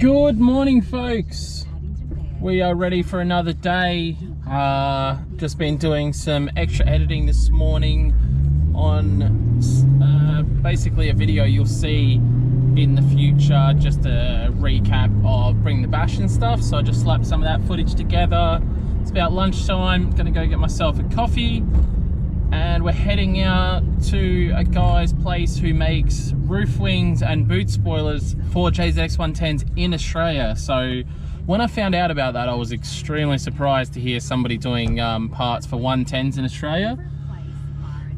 Good morning, folks. We are ready for another day. Just been doing some extra editing this morning on basically a video you'll see in the future, just a recap of Bring the Bash and stuff. So I just slapped some of that footage together. It's about lunchtime, gonna go get myself a coffee, and we're heading out to a guy's place who makes roof wings and boot spoilers for JZX-110s in Australia. So when I found out about that, I was extremely surprised to hear somebody doing parts for 110s in Australia.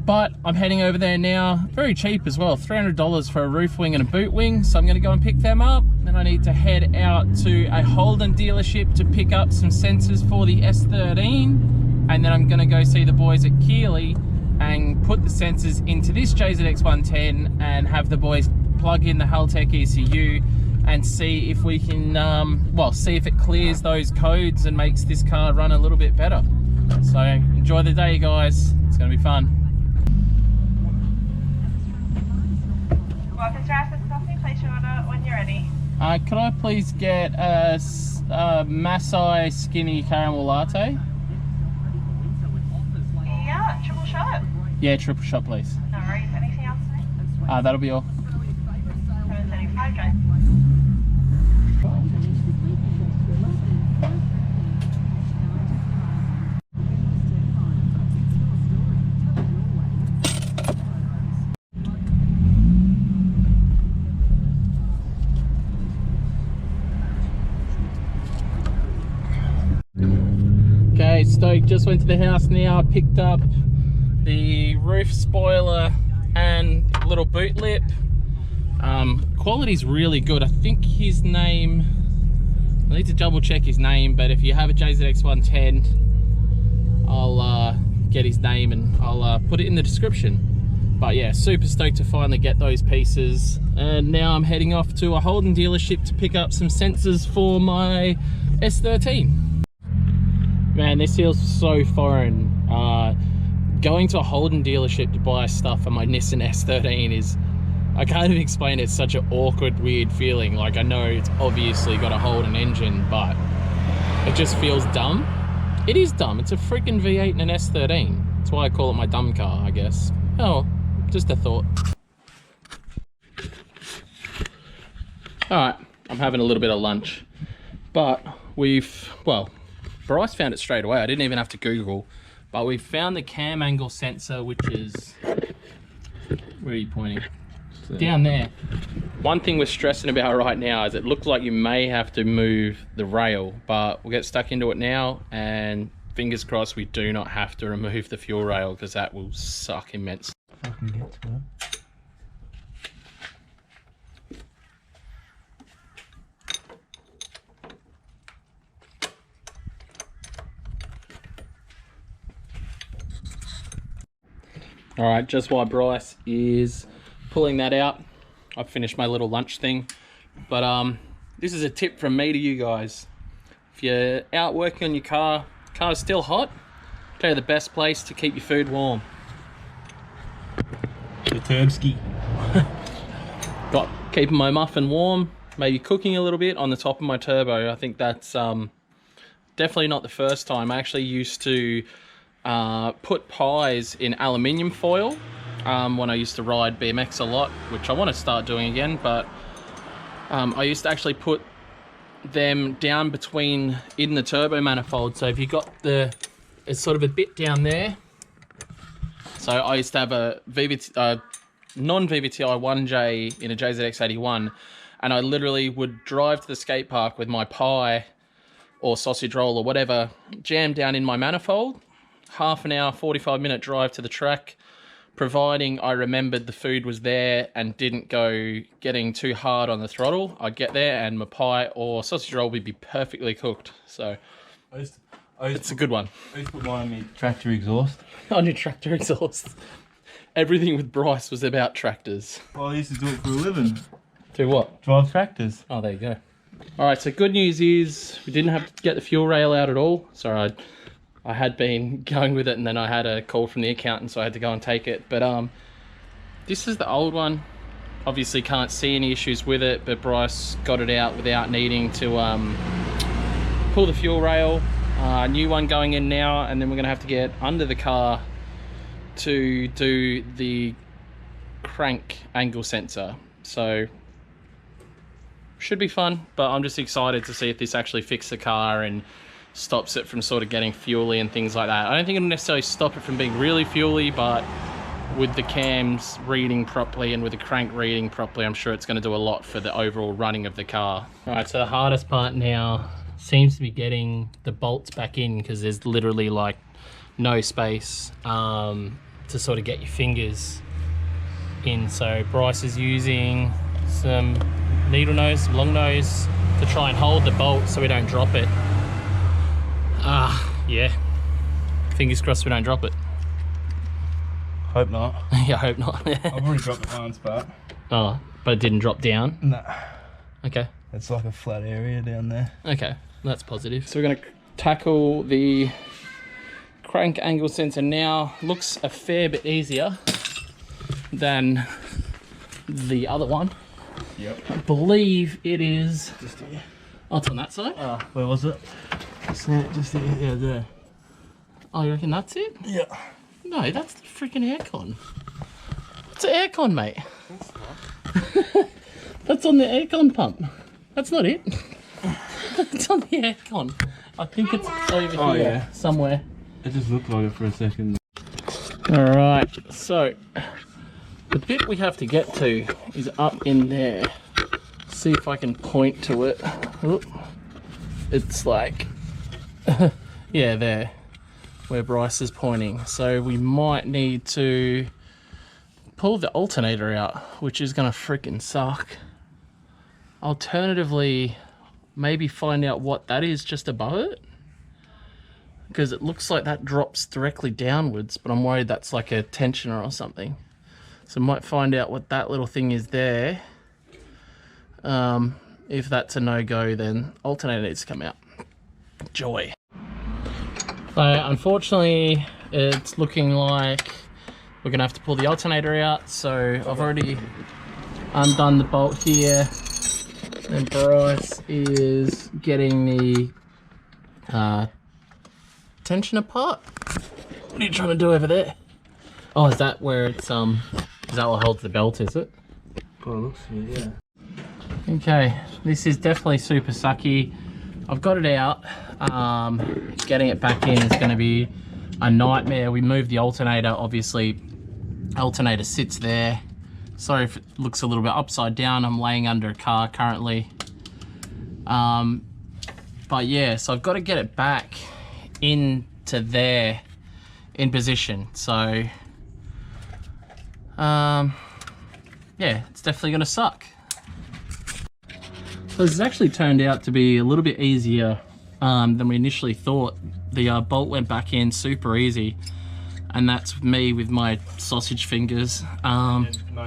But I'm heading over there now, very cheap as well, $300 for a roof wing and a boot wing. So I'm gonna go and pick them up. Then I need to head out to a Holden dealership to pick up some sensors for the S13. And then I'm gonna go see the boys at Keeley and put the sensors into this JZX-110 and have the boys plug in the Haltech ECU and see if we can, see if it clears those codes and makes this car run a little bit better. So enjoy the day, guys. It's gonna be fun. Welcome to Access Coffee. Place your order when you're ready. Could I please get a Masai skinny caramel latte? Yeah, triple shot. Yeah, triple shot, please. No worries. Anything else today? That'll be all. 7:35, go. Okay, stoked. Just went to the house now, picked up the roof spoiler and little boot lip. Quality's really good. I think his name, I need to double check his name, but if you have a JZX-110, I'll get his name and I'll put it in the description. But yeah, super stoked to finally get those pieces. And now I'm heading off to a Holden dealership to pick up some sensors for my S13. Man, this feels so foreign. Going to a Holden dealership to buy stuff for my Nissan S13 is, I can't even explain it. It's such an awkward, weird feeling. Like, I know it's obviously got a Holden engine, but it just feels dumb. It is dumb. It's a freaking V8 and an S13. That's why I call it my dumb car, I guess. Oh, just a thought. All right, I'm having a little bit of lunch, but Bryce found it straight away. I didn't even have to Google, but we found the cam angle sensor, which is, where are you pointing? Down there. One thing we're stressing about right now is it looks like you may have to move the rail, but we'll get stuck into it now, and fingers crossed we do not have to remove the fuel rail, because that will suck immensely. If I can get to it. All right, just while Bryce is pulling that out, I've finished my little lunch thing. But this is a tip from me to you guys. If you're out working on your car's still hot, I'll tell you the best place to keep your food warm. The Turbski. Got keeping my muffin warm, maybe cooking a little bit on the top of my turbo. I think that's definitely not the first time. I actually used to put pies in aluminium foil when I used to ride BMX a lot, which I want to start doing again, but I used to actually put them down in the turbo manifold. So if you got it's sort of a bit down there. So I used to have a non-VVTi 1J in a JZX-81, and I literally would drive to the skate park with my pie or sausage roll or whatever jammed down in my manifold. Half an hour, 45-minute drive to the track, providing I remembered the food was there and didn't go getting too hard on the throttle. I'd get there and my pie or sausage roll would be perfectly cooked. So it's a good one. I used to put mine on my tractor exhaust. On your tractor exhaust. Everything with Bryce was about tractors. Well, I used to do it for a living. Do what? Drive tractors. Oh, there you go. All right, so good news is we didn't have to get the fuel rail out at all. Sorry, I had been going with it and then I had a call from the accountant, so I had to go and take it. But this is the old one. Obviously can't see any issues with it, but Bryce got it out without needing to pull the fuel rail. New one going in now, and then we're gonna have to get under the car to do the crank angle sensor. So should be fun, but I'm just excited to see if this actually fixes the car and stops it from sort of getting fuely and things like that. I don't think it'll necessarily stop it from being really fuely, but with the cams reading properly and with the crank reading properly, I'm sure it's going to do a lot for the overall running of the car. All right, so the hardest part now seems to be getting the bolts back in, because there's literally like no space to sort of get your fingers in. So Bryce is using some needle nose, long nose, to try and hold the bolt so we don't drop it. Yeah, fingers crossed we don't drop it. Hope not. Yeah, I hope not. I've already dropped it once, but... Oh, but it didn't drop down? Nah. Okay. It's like a flat area down there. Okay, that's positive. So we're gonna tackle the crank angle sensor now. Looks a fair bit easier than the other one. Yep. I believe it is... Just here. Oh, it's on that side? Where was it? Just here, yeah, there. Oh, you reckon that's it? Yeah. No, that's the freaking aircon. It's an aircon, mate. That's on the aircon pump. That's not it. It's on the aircon. I think it's over here somewhere. It just looked like it for a second. Alright, so the bit we have to get to is up in there. See if I can point to it. Oop. It's like, yeah, there, where Bryce is pointing. So we might need to pull the alternator out, which is gonna freaking suck. Alternatively, maybe find out what that is just above it, because it looks like that drops directly downwards, but I'm worried that's like a tensioner or something. So might find out what that little thing is there. If that's a no-go, then alternator needs to come out. Joy. So unfortunately, it's looking like we're gonna have to pull the alternator out. So I've already undone the bolt here, and Bryce is getting the tension apart. What are you trying to do over there? Oh, is that where it's is that what holds the belt, is it? Oh, it looks here, yeah. Okay, this is definitely super sucky. I've got it out. Getting it back in is going to be a nightmare. We moved the alternator, obviously. Alternator sits there. Sorry if it looks a little bit upside down. I'm laying under a car currently. But yeah, so I've got to get it back into there in position. So, yeah, it's definitely going to suck. So this has actually turned out to be a little bit easier than we initially thought. The bolt went back in super easy, and that's me with my sausage fingers. No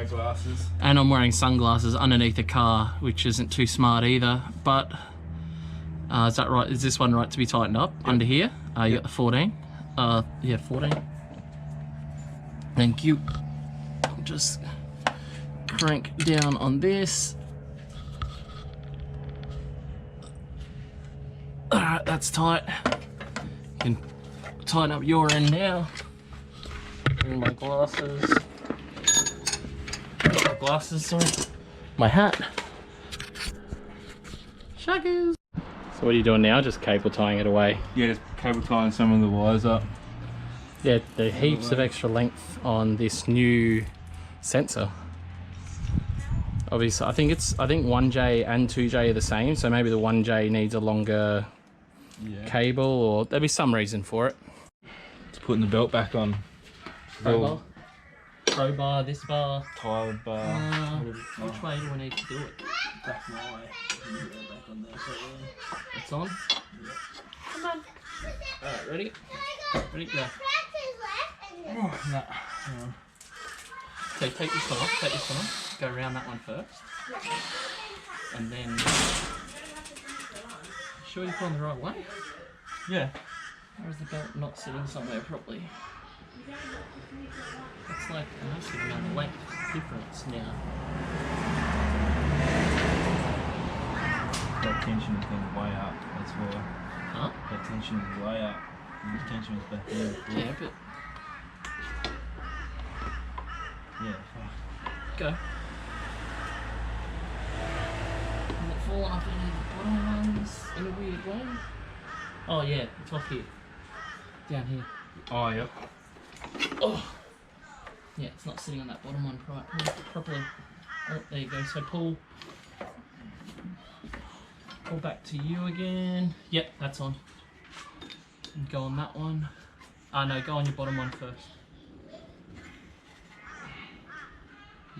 glasses. And I'm wearing sunglasses underneath the car, which isn't too smart either. But is that right? Is this one right to be tightened up? Yep. Under here? You got the 14? Yeah, 14. Thank you. Just crank down on this. Alright, that's tight. You can tighten up your end now. Bring my glasses. Not my glasses, sorry. My hat. Shaggers. So what are you doing now? Just cable tying it away? Yeah, just cable tying some of the wires up. Yeah, there are heaps of extra length on this new sensor. Obviously, I think 1J and 2J are the same, so maybe the 1J needs a longer cable, or there'll be some reason for it. It's putting the belt back on. Crowbar, this bar. Tiled bar. Which way do I need to do it? Back my way. Back on there. So, It's on? Yeah. Come on. Alright, ready? Ready, go. Oh, no. Okay, take this one off, take this one off. Go around that one first. And then... Sure you're going the right way? Yeah. Or is the belt not sitting somewhere properly? It's like, I'm not sitting on the length. difference now. That tension has gone way up. That's why. Huh? That tension is way up. The tension was back there before. Yeah, but Yeah. Fuck. go. Is it falling off any of the bottom ones in a weird way? Oh yeah, it's off here. Down here. Oh, yep. Oh! Yeah, it's not sitting on that bottom one properly. Oh, there you go. So pull back to you again. Yep, that's on. And go on that one. No, go on your bottom one first.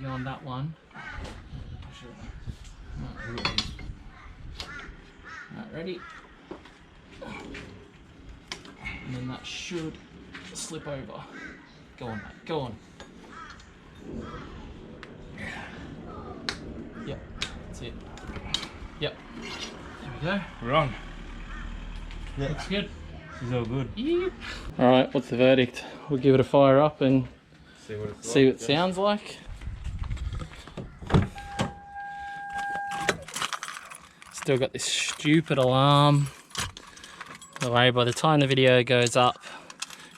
Go on that one. Push it. Right, ready? And then that should slip over. Go on, mate. Go on. Yep, that's it. Yep. There we go. We're on. Yeah. Looks good. This is all good. Yep. Alright, what's the verdict? We'll give it a fire up and See what it's see what it sounds like. Still got this stupid alarm. Don't worry, by the time the video goes up,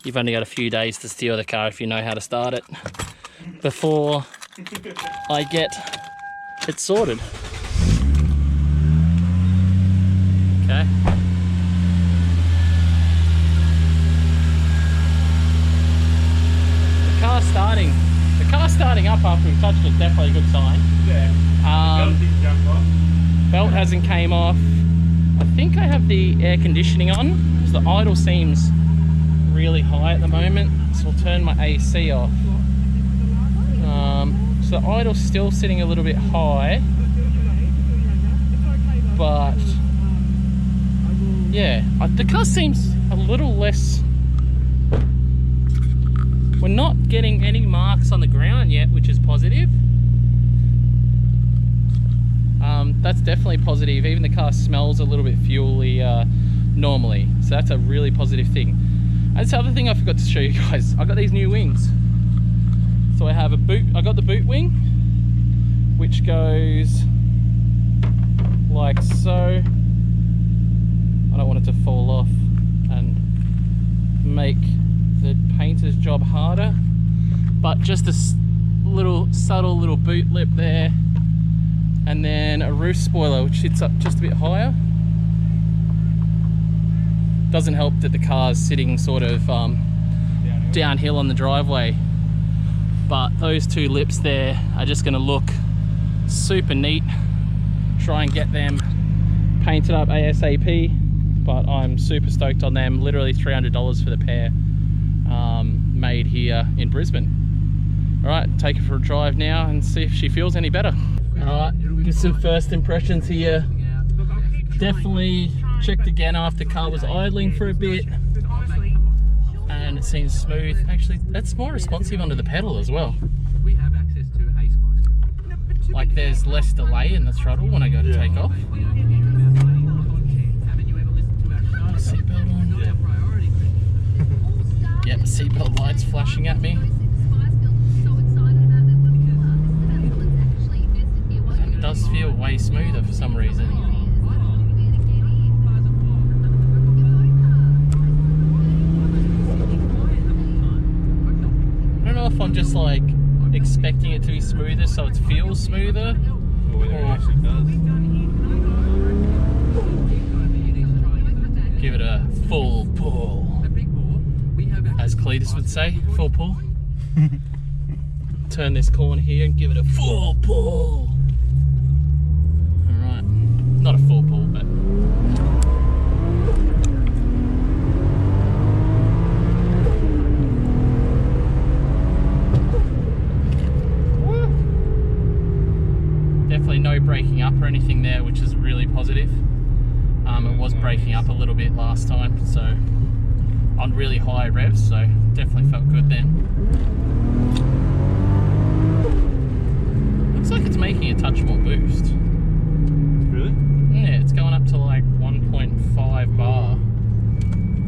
you've only got a few days to steal the car if you know how to start it before I get it sorted. Okay. The car's starting up after we've touched it, definitely a good sign. Yeah. Belt hasn't came off. I think I have the air conditioning on, so the idle seems really high at the moment, so I'll turn my AC off. So the idle's still sitting a little bit high, but yeah, the car seems a little less. We're not getting any marks on the ground yet, which is positive. That's definitely positive. Even the car smells a little bit fuel-y normally, so that's a really positive thing. And that's the other thing I forgot to show you guys. I got these new wings. So I have I got the boot wing, which goes like so. I don't want it to fall off and make the painter's job harder, but just a subtle little boot lip there, and then a roof spoiler which sits up just a bit higher. Doesn't help that the car's sitting sort of downhill on the driveway, but those two lips there are just going to look super neat. Try and get them painted up ASAP, but I'm super stoked on them. Literally $300 for the pair, made here in Brisbane. All right, take her for a drive now and see if she feels any better. All right, give some first impressions here. Definitely checked again after the car was idling for a bit, and it seems smooth. Actually, that's more responsive under the pedal as well. Like there's less delay in the throttle when I go to take off. Seatbelt on. Yep, seatbelt lights flashing at me. That does feel way smoother for some reason. I don't know if I'm just like expecting it to be smoother so it feels smoother, Or whether it actually does. give it a full pull, as Cletus would say, full pull. Turn this corner here and give it a full pull. Alright, not a full pull, but definitely no braking up or anything there, which is really positive. It was braking up a little bit last time, so on really high revs, so definitely felt good then. Looks like it's making a touch more boost. Really? Yeah, it's going up to like 1.5 bar,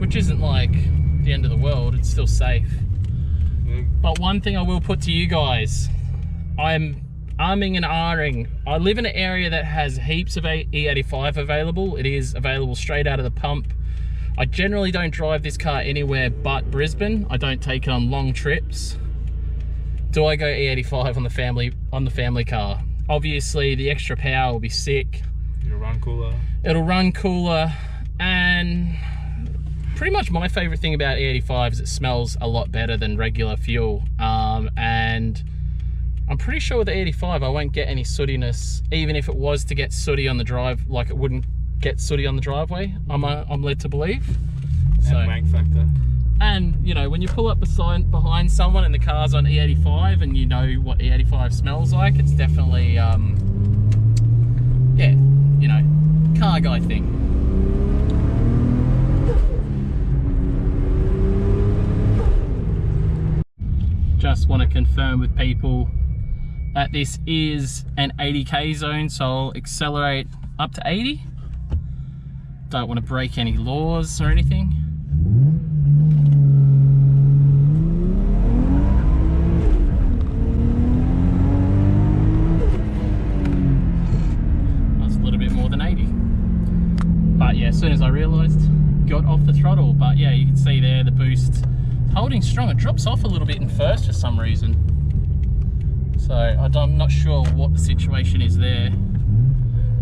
which isn't like the end of the world, it's still safe. Yeah. But one thing I will put to you guys, I'm umming and ahhing. I live in an area that has heaps of E85 available. It is available straight out of the pump. I generally don't drive this car anywhere but Brisbane. I don't take it on long trips. Do I go E85 on the family car? Obviously, the extra power will be sick. It'll run cooler. It'll run cooler, and pretty much my favorite thing about E85 is it smells a lot better than regular fuel. And I'm pretty sure with the E85 I won't get any sootiness, even if it was to get sooty on the drive, like it wouldn't get sooty on the driveway, I'm led to believe. So, And wank factor. and you know, when you pull up behind someone and the car's on E85 and you know what E85 smells like, it's definitely yeah, you know, car guy thing. Just want to confirm with people that this is an 80k zone, so I'll accelerate up to 80. Don't want to break any laws or anything. That's a little bit more than 80. But yeah, as soon as I realised, got off the throttle. But yeah, you can see there the boost holding strong. It drops off a little bit in first for some reason. So I'm not sure what the situation is there.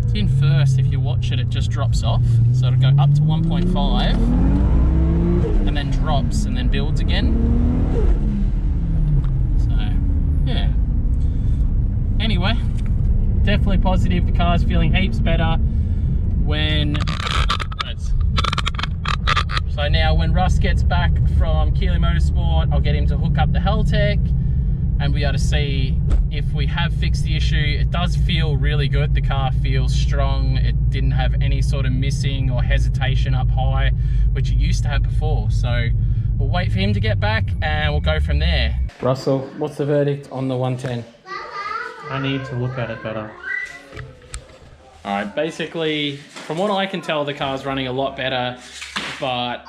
It's in first, if you watch it, it just drops off. So it'll go up to 1.5 and then drops and then builds again. So yeah. Anyway, definitely positive. The car's feeling heaps better when so now when Russ gets back from Keeley Motorsport, I'll get him to hook up the Haltech and we are to see if we have fixed the issue. It does feel really good. The car feels strong. It didn't have any sort of missing or hesitation up high, which it used to have before. So we'll wait for him to get back and we'll go from there. Russell, what's the verdict on the 110? I need to look at it better. All right, basically, from what I can tell, the car's running a lot better, but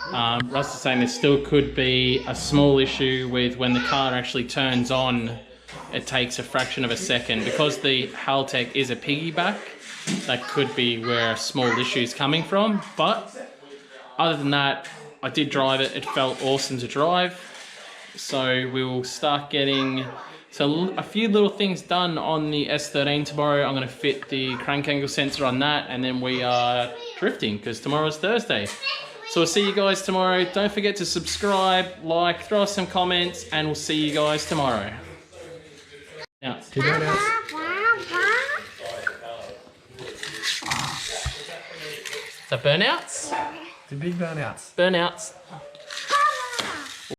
Russ is saying there still could be a small issue with when the car actually turns on, it takes a fraction of a second. Because the Haltech is a piggyback, that could be where a small issue is coming from. But other than that, I did drive it. It felt awesome to drive. So we will start getting a few little things done on the S13 tomorrow. I'm going to fit the crank angle sensor on that, and then we are drifting because tomorrow's Thursday. So we'll see you guys tomorrow. Don't forget to subscribe, like, throw us some comments, and we'll see you guys tomorrow. Now, two burnouts. The burnouts? The big burnouts. Burnouts.